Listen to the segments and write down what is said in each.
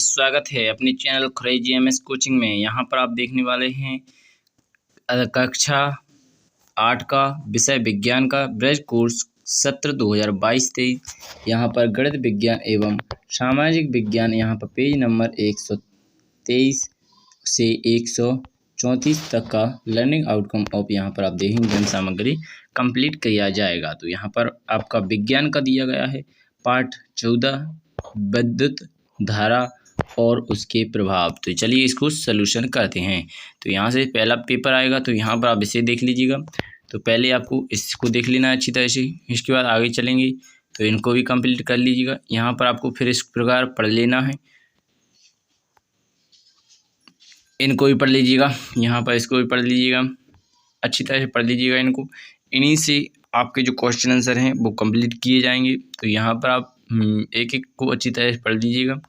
स्वागत है अपने चैनल खुराई GMS कोचिंग में। यहाँ पर आप देखने वाले हैं कक्षा 8 का विषय विज्ञान का ब्रज कोर्स सत्र 2022-23। यहाँ पर गणित विज्ञान एवं सामाजिक विज्ञान यहाँ पर पेज नंबर 123 से 134 तक का लर्निंग आउटकम ऑफ यहाँ पर आप देखेंगे ज्ञान सामग्री कंप्लीट किया जाएगा। तो यहाँ पर आपका विज्ञान का दिया गया है पाठ 14 विद्युत धारा और उसके प्रभाव। तो चलिए इसको सलूशन करते हैं। तो यहाँ से पहला पेपर आएगा, तो यहाँ पर आप इसे देख लीजिएगा। तो पहले आपको इसको देख लेना है अच्छी तरह से, इसके बाद आगे चलेंगे तो इनको भी कंप्लीट कर लीजिएगा। यहाँ पर आपको फिर इस प्रकार पढ़ लेना है, इनको भी पढ़ लीजिएगा, यहाँ पर इसको भी पढ़ लीजिएगा, अच्छी तरह से पढ़ लीजिएगा इनको। इन्हीं से आपके जो क्वेश्चन आंसर हैं वो कंप्लीट किए जाएंगे। तो यहाँ पर आप एक एक को अच्छी तरह से पढ़ लीजिएगा,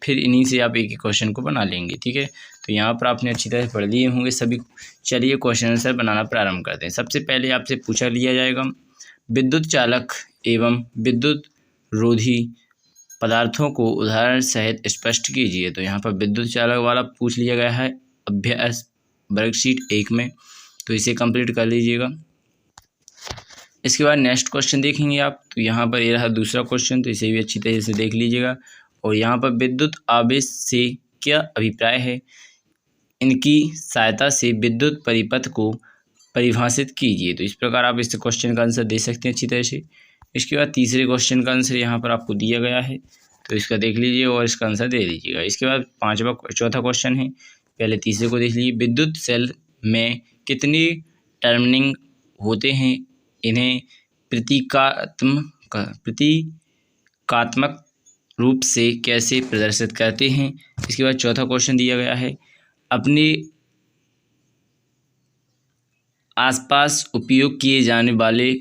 फिर इन्हीं से आप एक एक क्वेश्चन को बना लेंगे। ठीक है, तो यहाँ पर आपने अच्छी तरह से पढ़ लिए होंगे सभी। चलिए क्वेश्चन आंसर बनाना प्रारंभ करते हैं। सबसे पहले आपसे पूछा लिया जाएगा विद्युत चालक एवं विद्युत रोधी पदार्थों को उदाहरण सहित स्पष्ट कीजिए। तो यहाँ पर विद्युत चालक वाला पूछ लिया गया है अभ्यास वर्कशीट 1 में, तो इसे कंप्लीट कर लीजिएगा। इसके बाद नेक्स्ट क्वेश्चन देखेंगे आप। तो यहाँ पर ये रहा दूसरा क्वेश्चन, तो इसे भी अच्छी तरह से देख लीजिएगा। और यहाँ पर विद्युत आवेश से क्या अभिप्राय है, इनकी सहायता से विद्युत परिपथ को परिभाषित कीजिए। तो इस प्रकार आप इस क्वेश्चन का आंसर दे सकते हैं अच्छी तरह से। इसके बाद तीसरे क्वेश्चन का आंसर यहाँ पर आपको दिया गया है, तो इसका देख लीजिए और इसका आंसर दे दीजिएगा। इसके बाद चौथा क्वेश्चन है, पहले तीसरे को देख लीजिए। विद्युत सेल में कितनी टर्मिनल होते हैं, इन्हें प्रतीकात्मक रूप से कैसे प्रदर्शित करते हैं। इसके बाद चौथा क्वेश्चन दिया गया है अपने आसपास उपयोग किए जाने वाले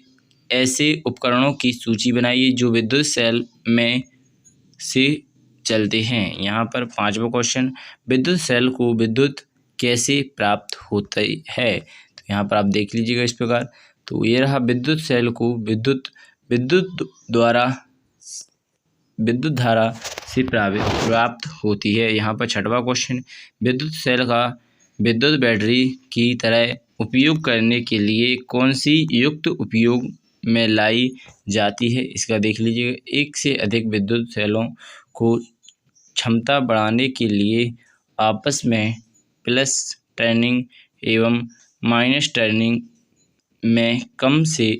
ऐसे उपकरणों की सूची बनाइए जो विद्युत सेल में से चलते हैं। यहाँ पर पांचवा क्वेश्चन, विद्युत सेल को विद्युत कैसे प्राप्त होती है। तो यहाँ पर आप देख लीजिएगा इस प्रकार। तो ये रहा विद्युत सेल को विद्युत धारा से प्राप्त होती है। यहाँ पर छठवां क्वेश्चन, विद्युत सेल का विद्युत बैटरी की तरह उपयोग करने के लिए कौन सी युक्त उपयोग में लाई जाती है। इसका देख लीजिएगा। एक से अधिक विद्युत सेलों को क्षमता बढ़ाने के लिए आपस में प्लस टर्निंग एवं माइनस टर्निंग में कम से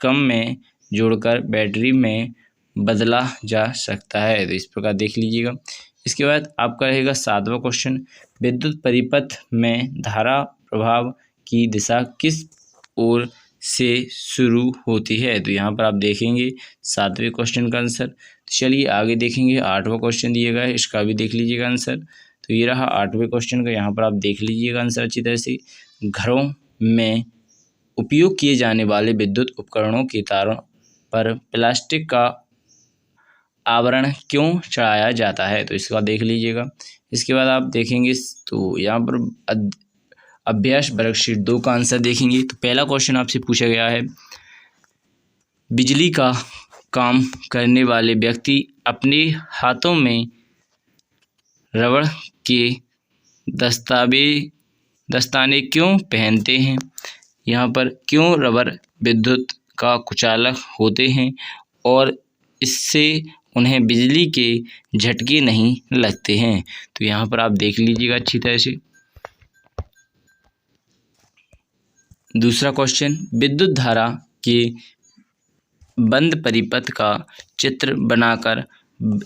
कम में जोड़कर बैटरी में बदला जा सकता है। तो इस प्रकार देख लीजिएगा। इसके बाद आपका रहेगा सातवां क्वेश्चन, विद्युत परिपथ में धारा प्रवाह की दिशा किस ओर से शुरू होती है। तो यहाँ पर आप देखेंगे सातवें क्वेश्चन का आंसर। तो चलिए आगे देखेंगे। आठवां क्वेश्चन दिया गया है, इसका भी देख लीजिएगा आंसर। तो ये रहा आठवें क्वेश्चन का, यहाँ पर आप देख लीजिएगा आंसर अच्छी तरह से। घरों में उपयोग किए जाने वाले विद्युत उपकरणों के तारों पर प्लास्टिक का आवरण क्यों चढ़ाया जाता है। तो इसका देख लीजिएगा। इसके बाद आप देखेंगे तो यहाँ पर अभ्यास वर्कशीट 2 का आंसर देखेंगे। तो पहला क्वेश्चन आपसे पूछा गया है बिजली का काम करने वाले व्यक्ति अपने हाथों में रबड़ के दस्ताने क्यों पहनते हैं। यहाँ पर क्यों रबड़ विद्युत का कुचालक होते हैं और इससे उन्हें बिजली के झटके नहीं लगते हैं। तो यहाँ पर आप देख लीजिएगा अच्छी तरह से। दूसरा क्वेश्चन, विद्युत धारा के बंद परिपथ का चित्र बनाकर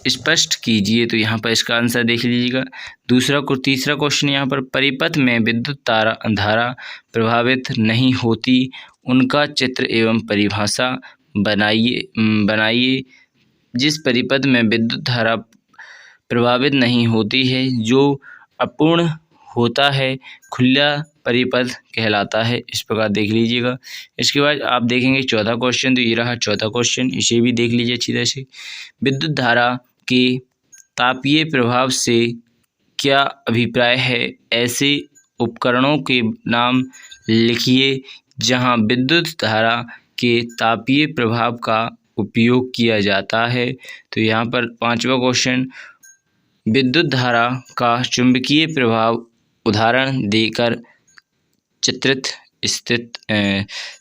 स्पष्ट कीजिए। तो यहाँ पर इसका आंसर देख लीजिएगा। तीसरा क्वेश्चन यहाँ पर परिपथ में विद्युत धारा प्रभावित नहीं होती, उनका चित्र एवं परिभाषा बनाइए। जिस परिपथ में विद्युत धारा प्रभावित नहीं होती है, जो अपूर्ण होता है, खुला परिपथ कहलाता है। इस प्रकार देख लीजिएगा। इसके बाद आप देखेंगे चौथा क्वेश्चन। तो ये रहा चौथा क्वेश्चन, इसे भी देख लीजिए अच्छी तरह से। विद्युत धारा के तापीय प्रभाव से क्या अभिप्राय है, ऐसे उपकरणों के नाम लिखिए जहां विद्युत धारा के तापीय प्रभाव का उपयोग किया जाता है। तो यहाँ पर पांचवा क्वेश्चन, विद्युत धारा का चुंबकीय प्रभाव उदाहरण देकर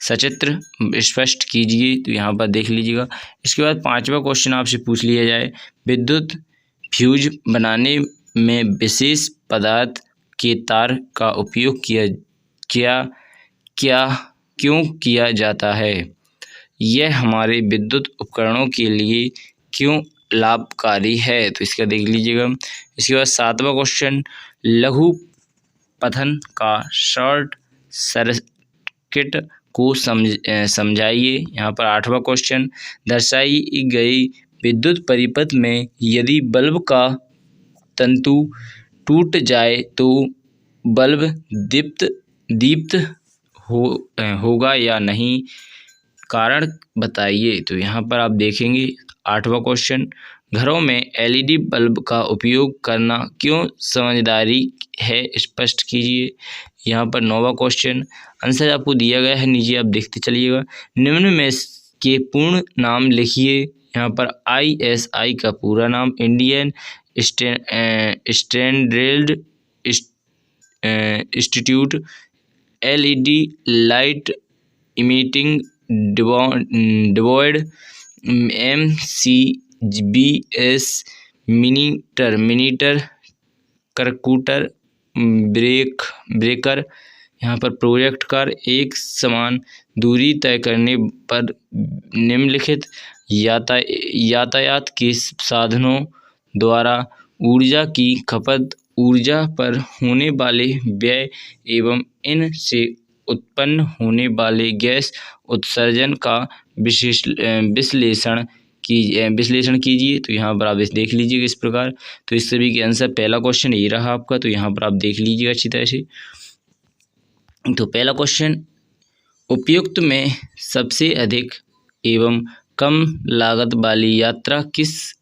सचित्र स्पष्ट कीजिए। तो यहाँ पर देख लीजिएगा। इसके बाद 5वां क्वेश्चन आपसे पूछ लिया जाए, विद्युत फ्यूज बनाने में विशेष पदार्थ के तार का उपयोग क्यों किया जाता है? यह हमारे विद्युत उपकरणों के लिए क्यों लाभकारी है? तो इसका देख लीजिएगा। इसके बाद 7वां क्वेश्चन, लघु पथन का शॉर्ट सर्किट को समझाइए। यहाँ पर 8वां क्वेश्चन, दर्शाई गई विद्युत परिपथ में यदि बल्ब का तंतु टूट जाए तो बल्ब दीप्त होगा या नहीं, कारण बताइए। तो यहाँ पर आप देखेंगे 8वां क्वेश्चन, घरों में एलईडी बल्ब का उपयोग करना क्यों समझदारी है, स्पष्ट कीजिए। यहाँ पर 9वां क्वेश्चन, आंसर आपको दिया गया है, नीचे आप देखते चलिएगा। निम्न में के पूर्ण नाम लिखिए। यहाँ पर ISI का पूरा नाम Indian standard institute LED light emitting diode, MCBS miniature circuit breaker. यहाँ पर प्रोजेक्ट कार एक समान दूरी तय करने पर निम्नलिखित यातायात के साधनों द्वारा ऊर्जा की खपत, ऊर्जा पर होने वाले व्यय एवं इनसे उत्पन्न होने वाले गैस उत्सर्जन का विश्लेषण कीजिए। तो यहाँ पर आप इस देख लीजिएगा इस प्रकार। तो इस सभी के आंसर, पहला क्वेश्चन ये रहा आपका। तो यहाँ पर आप देख लीजिएगा अच्छी तरह से। तो पहला क्वेश्चन, उपयुक्त में सबसे अधिक एवं कम लागत वाली यात्रा किस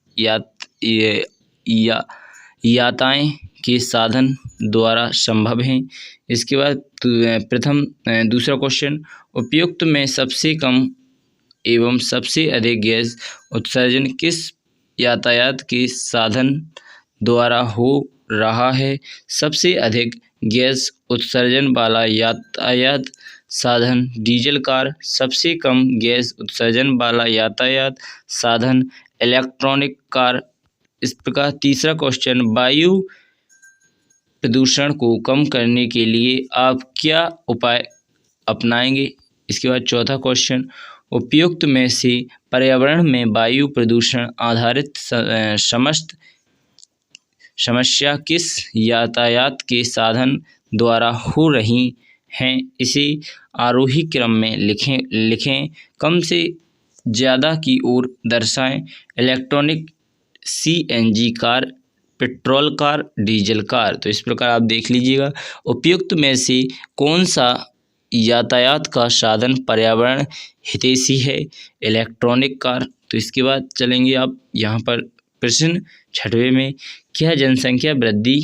याताएं के साधन द्वारा संभव है? इसके बाद दूसरा क्वेश्चन, उपयुक्त में सबसे कम एवं सबसे अधिक गैस उत्सर्जन किस यातायात के साधन द्वारा हो रहा है? सबसे अधिक गैस उत्सर्जन वाला यातायात साधन डीजल कार, सबसे कम गैस उत्सर्जन वाला यातायात साधन इलेक्ट्रॉनिक कार। इस प्रकार तीसरा क्वेश्चन, वायु प्रदूषण को कम करने के लिए आप क्या उपाय अपनाएंगे? इसके बाद चौथा क्वेश्चन, उपयुक्त में से पर्यावरण में वायु प्रदूषण आधारित समस्त समस्या किस यातायात के साधन द्वारा हो रही हैं? इसे आरोही क्रम में लिखें, कम से ज़्यादा की ओर दर्शाएं। Electronic, CNG car, petrol car, diesel car. तो इस प्रकार आप देख लीजिएगा। उपयुक्त में से कौन सा यातायात का साधन पर्यावरण हितैषी है? Electronic car. तो इसके बाद चलेंगे आप यहाँ पर प्रश्न 6वें में, क्या जनसंख्या वृद्धि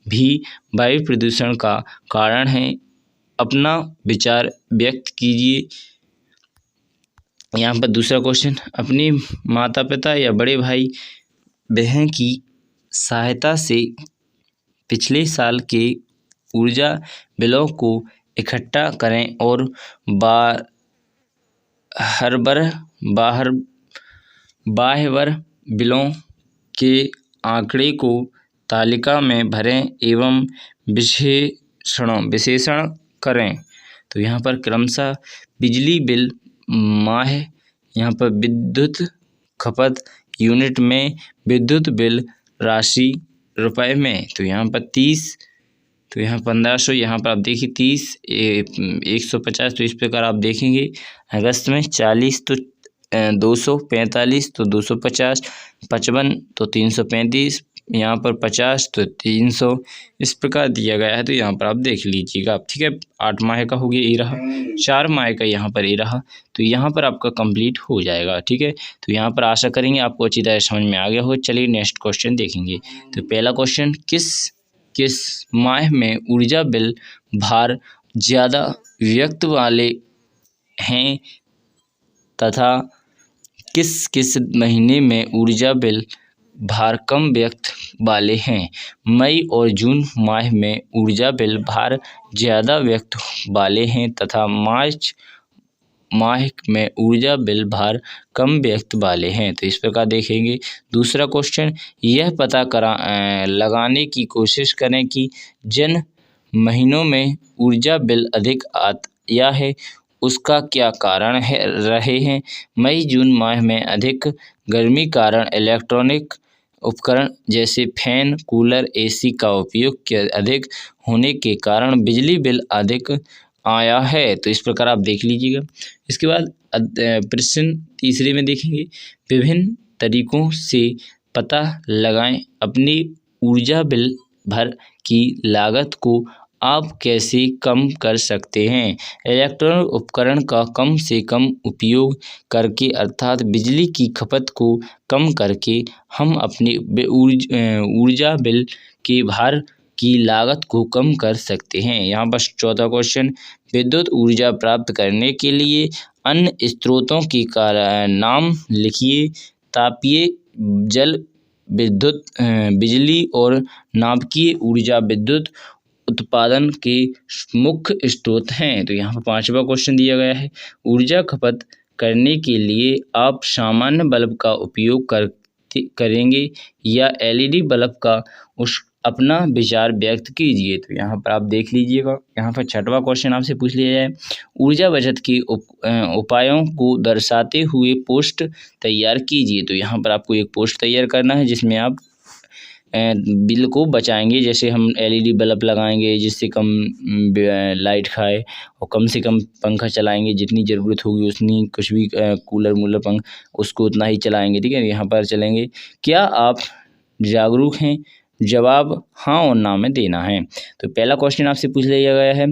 भी वायु प्रदूषण का कारण है? अपना विचार व्यक्त कीजिए। यहाँ पर दूसरा क्वेश्चन, अपने माता पिता या बड़े भाई बहन की सहायता से पिछले साल के ऊर्जा बिलों को इकट्ठा करें और बाह्यवर बिलों के आंकड़े को तालिका में भरें एवं विश्लेषण करें। तो यहाँ पर क्रमशः बिजली बिल माह, यहाँ पर विद्युत खपत यूनिट में, विद्युत बिल राशि रुपए में। तो यहाँ पर 30, तो यहाँ 1500, यहाँ पर आप देखिए 30, 150। तो इस प्रकार आप देखेंगे। अगस्त में 40 तो 245, तो 250, 55 तो 335, यहाँ पर 50 तो 300, इस प्रकार दिया गया है। तो यहाँ पर आप देख लीजिएगा, ठीक है। 8 माह का हो गया ये रहा, 4 माह का यहाँ पर ये रहा। तो यहाँ पर आपका कंप्लीट हो जाएगा, ठीक है। तो यहाँ पर आशा करेंगे आपको अच्छी तरह समझ में आ गया हो। चलिए नेक्स्ट क्वेश्चन देखेंगे। तो पहला क्वेश्चन, किस माह में ऊर्जा बिल भार ज़्यादा व्यक्त वाले हैं तथा किस महीने में ऊर्जा बिल भार कम व्यक्त वाले हैं। मई और जून माह में ऊर्जा बिल भार ज़्यादा व्यक्त वाले हैं तथा मार्च माह में ऊर्जा बिल भार कम व्यक्त वाले हैं। तो इस प्रकार देखेंगे। दूसरा क्वेश्चन, यह पता लगाने की कोशिश करें कि जिन महीनों में ऊर्जा बिल अधिक आया है उसका क्या कारण रहे हैं। मई जून माह में अधिक गर्मी कारण इलेक्ट्रॉनिक उपकरण जैसे फैन, कूलर, एसी का उपयोग के अधिक होने के कारण बिजली बिल अधिक आया है। तो इस प्रकार आप देख लीजिएगा। इसके बाद प्रश्न तीसरे में देखेंगे, विभिन्न तरीकों से पता लगाएं अपनी ऊर्जा बिल भर की लागत को आप कैसे कम कर सकते हैं। इलेक्ट्रॉनिक उपकरण का कम से कम उपयोग करके अर्थात बिजली की खपत को कम करके हम अपनी ऊर्जा बिल के भार की लागत को कम कर सकते हैं। यहाँ पर चौथा क्वेश्चन, विद्युत ऊर्जा प्राप्त करने के लिए अन्य स्रोतों के नाम लिखिए। तापीय जल विद्युत बिजली और नाभिकीय ऊर्जा विद्युत उत्पादन के मुख्य स्रोत हैं। तो यहाँ पर पांचवा क्वेश्चन दिया गया है, ऊर्जा खपत करने के लिए आप सामान्य बल्ब का उपयोग करेंगे या एलईडी बल्ब का अपना विचार व्यक्त कीजिए। तो यहाँ पर आप देख लीजिएगा। यहाँ पर छठवां क्वेश्चन आपसे पूछ लिया जाए, ऊर्जा बचत के उपायों को दर्शाते हुए पोस्ट तैयार कीजिए। तो यहाँ पर आपको एक पोस्ट तैयार करना है जिसमें आप बिल को बचाएंगे। जैसे हम एलईडी बल्ब लगाएंगे जिससे कम लाइट खाए और कम से कम पंखा चलाएंगे, जितनी ज़रूरत होगी उतनी, कुछ भी कूलर पंख उसको उतना ही चलाएंगे। ठीक है, यहाँ पर चलेंगे। क्या आप जागरूक हैं? जवाब हाँ और ना में देना है। तो पहला क्वेश्चन आपसे पूछ लिया गया है,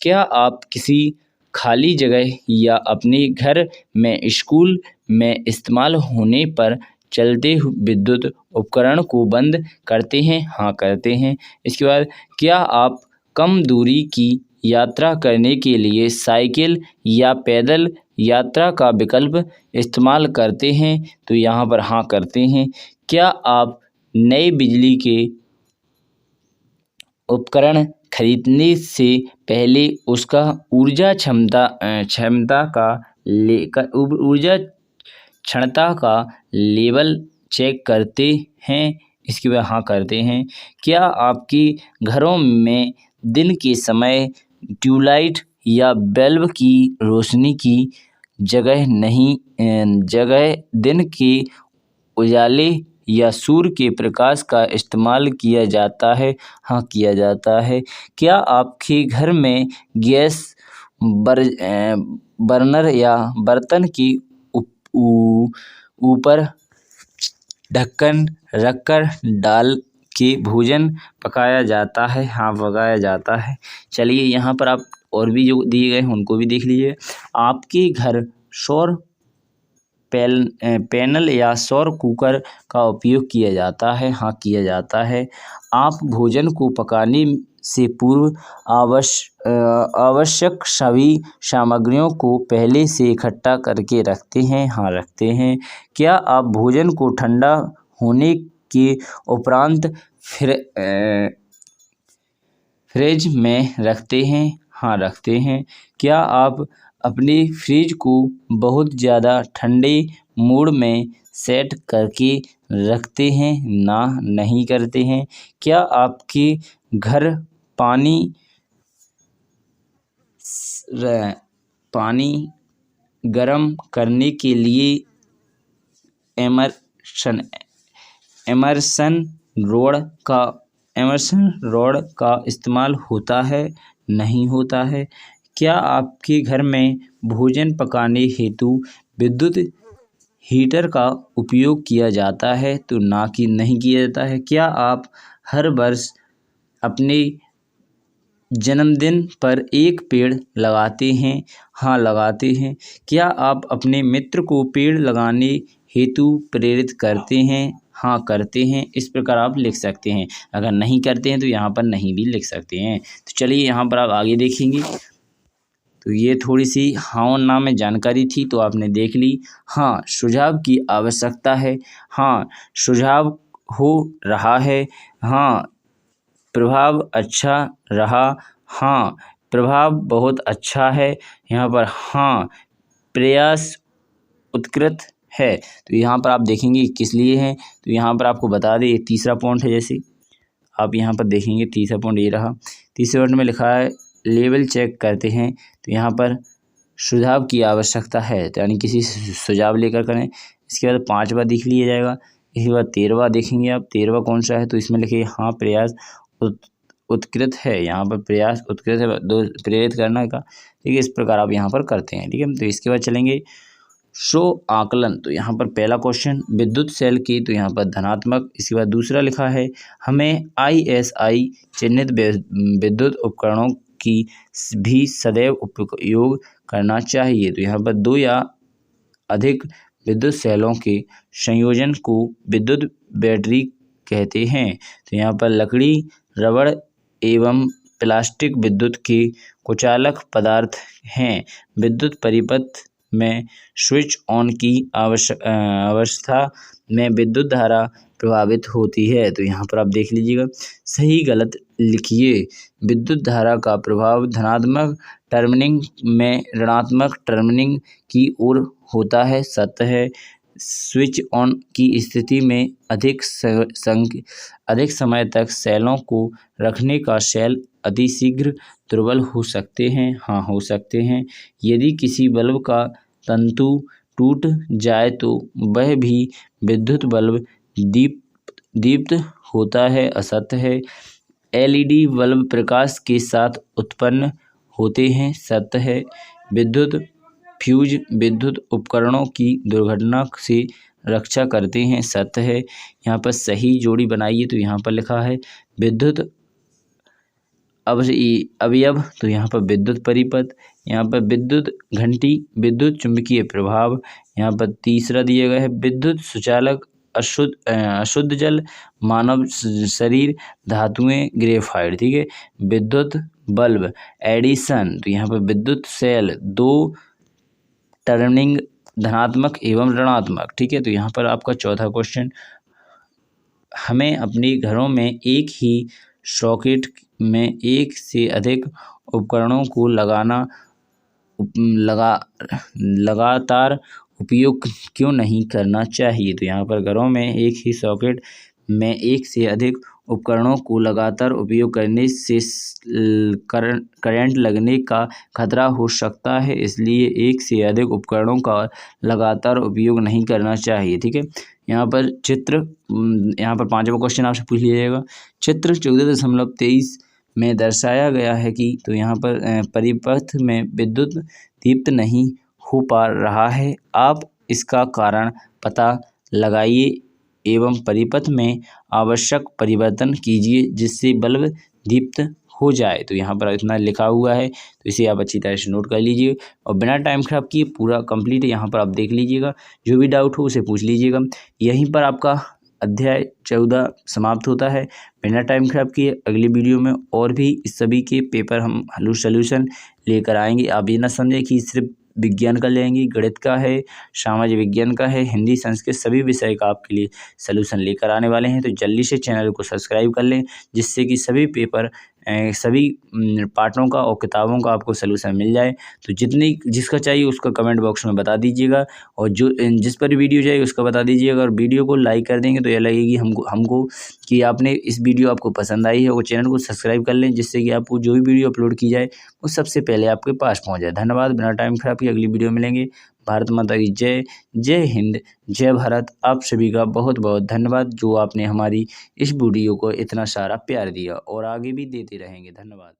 क्या आप किसी खाली जगह या अपने घर में, स्कूल में इस्तेमाल होने पर चलते विद्युत उपकरण को बंद करते हैं? हाँ, करते हैं। इसके बाद, क्या आप कम दूरी की यात्रा करने के लिए साइकिल या पैदल यात्रा का विकल्प इस्तेमाल करते हैं? तो यहाँ पर हाँ, करते हैं। क्या आप नए बिजली के उपकरण खरीदने से पहले उसका ऊर्जा क्षमता का लेवल चेक करते हैं? इसके बाद हाँ, करते हैं। क्या आपके घरों में दिन के समय ट्यूबलाइट या बल्ब की रोशनी की जगह दिन के उजाले या सूर्य के प्रकाश का इस्तेमाल किया जाता है? हाँ, किया जाता है। क्या आपके घर में गैस बर्नर या बर्तन के ऊपर ढक्कन रखकर डाल के भोजन पकाया जाता है? हाँ, पकाया जाता है। चलिए, यहाँ पर आप और भी जो दिए गए हैं उनको भी देख लीजिए। आपके घर सौर पैनल या सौर कुकर का उपयोग किया जाता है? हाँ, किया जाता है। आप भोजन को पकाने से पूर्व आवश्यक सभी सामग्रियों को पहले से इकट्ठा करके रखते हैं? हाँ, रखते हैं। क्या आप भोजन को ठंडा होने के उपरांत फ्रिज में रखते हैं? हाँ, रखते हैं। क्या आप अपने फ्रिज को बहुत ज़्यादा ठंडे मोड में सेट करके रखते हैं? ना, नहीं करते हैं। क्या आपके घर पानी गर्म करने के लिए इमर्शन रॉड का इस्तेमाल होता है? नहीं होता है। क्या आपके घर में भोजन पकाने हेतु विद्युत हीटर का उपयोग किया जाता है? तो ना, कि नहीं किया जाता है। क्या आप हर वर्ष अपने जन्मदिन पर एक पेड़ लगाते हैं? हाँ, लगाते हैं। क्या आप अपने मित्र को पेड़ लगाने हेतु प्रेरित करते हैं? हाँ, करते हैं। इस प्रकार आप लिख सकते हैं। अगर नहीं करते हैं तो यहाँ पर नहीं भी लिख सकते हैं। तो चलिए, यहाँ पर आप आगे देखेंगे। तो ये थोड़ी सी हाँ और ना में जानकारी थी, तो आपने देख ली। हाँ, सुझाव की आवश्यकता है। हाँ, सुझाव हो रहा है, हाँ। प्रभाव अच्छा रहा, हाँ। प्रभाव बहुत अच्छा है, यहाँ पर हाँ। प्रयास उत्कृष्ट है, तो यहाँ पर आप देखेंगे किस लिए है, तो यहाँ पर आपको बता दें ये तीसरा पॉइंट है। जैसे आप यहाँ पर देखेंगे तीसरा पॉइंट ये रहा। तीसरे पॉइंट में लिखा है लेवल चेक करते हैं, तो यहाँ पर सुझाव की आवश्यकता है, तो यानी किसी सुझाव लेकर करें। इसके बाद 5वां देख लिया जाएगा। इसके बाद 13वां देखेंगे आप, 13वां कौन सा है, तो इसमें लिखिए हाँ प्रयास उत्कृष्ट है, यहाँ पर प्रयास उत्कृष्ट है, दो प्रेरित करना का, ठीक है। इस प्रकार आप यहाँ पर करते हैं, ठीक है। तो इसके बाद चलेंगे शो आकलन, तो यहाँ पर पहला क्वेश्चन विद्युत सेल की, तो यहाँ पर धनात्मक। इसके बाद दूसरा लिखा है हमें ISI चिन्हित विद्युत उपकरणों की भी सदैव उपयोग करना चाहिए, तो यहाँ पर 2 या अधिक विद्युत सेलों के संयोजन को विद्युत बैटरी कहते हैं, तो यहाँ पर लकड़ी, रबड़ एवं प्लास्टिक विद्युत के कुचालक पदार्थ हैं। विद्युत परिपथ में स्विच ऑन की अवस्था में विद्युत धारा प्रभावित होती है, तो यहाँ पर आप देख लीजिएगा, सही गलत लिखिए। विद्युत धारा का प्रभाव धनात्मक टर्मिनल में ऋणात्मक टर्मिनल की ओर होता है, सत्य है। स्विच ऑन की स्थिति में अधिक समय तक सेलों को रखने का सेल अतिशीघ्र दुर्बल हो सकते हैं, हाँ हो सकते हैं। यदि किसी बल्ब का तंतु टूट जाए तो वह भी विद्युत बल्ब दीप्त होता है, असत्य है। LED बल्ब प्रकाश के साथ उत्पन्न होते हैं, सत्य है। विद्युत फ्यूज विद्युत उपकरणों की दुर्घटना से रक्षा करते हैं, सत्य है। यहाँ पर सही जोड़ी बनाइए, तो यहाँ पर लिखा है विद्युत अवयव, तो यहाँ पर विद्युत परिपथ, यहाँ पर विद्युत घंटी, विद्युत चुंबकीय प्रभाव। यहाँ पर तीसरा दिया गया है विद्युत सुचालक, अशुद्ध जल, मानव शरीर, धातुएं, ग्रेफाइट, ठीक है। विद्युत बल्ब एडिशन, तो यहाँ पर विद्युत सेल 2 टर्निंग धनात्मक एवं ऋणात्मक, ठीक है। तो यहाँ पर आपका चौथा क्वेश्चन हमें अपने घरों में एक ही सॉकेट में एक से अधिक उपकरणों को लगातार उपयोग क्यों नहीं करना चाहिए, तो यहाँ पर घरों में एक ही सॉकेट में एक से अधिक उपकरणों को लगातार उपयोग करने से करंट लगने का खतरा हो सकता है, इसलिए एक से अधिक उपकरणों का लगातार उपयोग नहीं करना चाहिए, ठीक है। यहाँ पर यहाँ पर 5वां क्वेश्चन आपसे पूछ लिया जाएगा। चित्र 14.23 में दर्शाया गया है कि, तो यहाँ पर परिपथ में विद्युत दीप्त नहीं हो पा रहा है, आप इसका कारण पता लगाइए एवं परिपथ में आवश्यक परिवर्तन कीजिए जिससे बल्ब दीप्त हो जाए, तो यहाँ पर इतना लिखा हुआ है, तो इसे आप अच्छी तरह से नोट कर लीजिए और बिना टाइम खराब किए पूरा कंप्लीट यहाँ पर आप देख लीजिएगा, जो भी डाउट हो उसे पूछ लीजिएगा। यहीं पर आपका अध्याय 14 समाप्त होता है। बिना टाइम खराब किए अगली वीडियो में और भी इस सभी के पेपर हम सोल्यूशन लेकर आएंगे। आप ये ना समझें कि सिर्फ विज्ञान का लेंगे, गणित का है, सामाजिक विज्ञान का है, हिंदी संस्कृत सभी विषय का आपके लिए सलूशन लेकर आने वाले हैं। तो जल्दी से चैनल को सब्सक्राइब कर लें जिससे कि सभी पेपर सभी पाठों का और किताबों का आपको सलूशन मिल जाए। तो जिसका चाहिए उसका कमेंट बॉक्स में बता दीजिएगा और जिस पर वीडियो चाहिए उसका बता दीजिएगा। और वीडियो को लाइक कर देंगे तो यह लगेगी हमको कि आपने इस वीडियो आपको पसंद आई है। और चैनल को सब्सक्राइब कर लें जिससे कि आपको जो भी वीडियो अपलोड की जाए वो सबसे पहले आपके पास पहुँच जाए। धन्यवाद। बिना टाइम खराब किए अगली वीडियो मिलेंगे। भारत माता की जय। जय हिंद, जय भारत। आप सभी का बहुत बहुत धन्यवाद जो आपने हमारी इस वीडियो को इतना सारा प्यार दिया और आगे भी देते रहेंगे। धन्यवाद।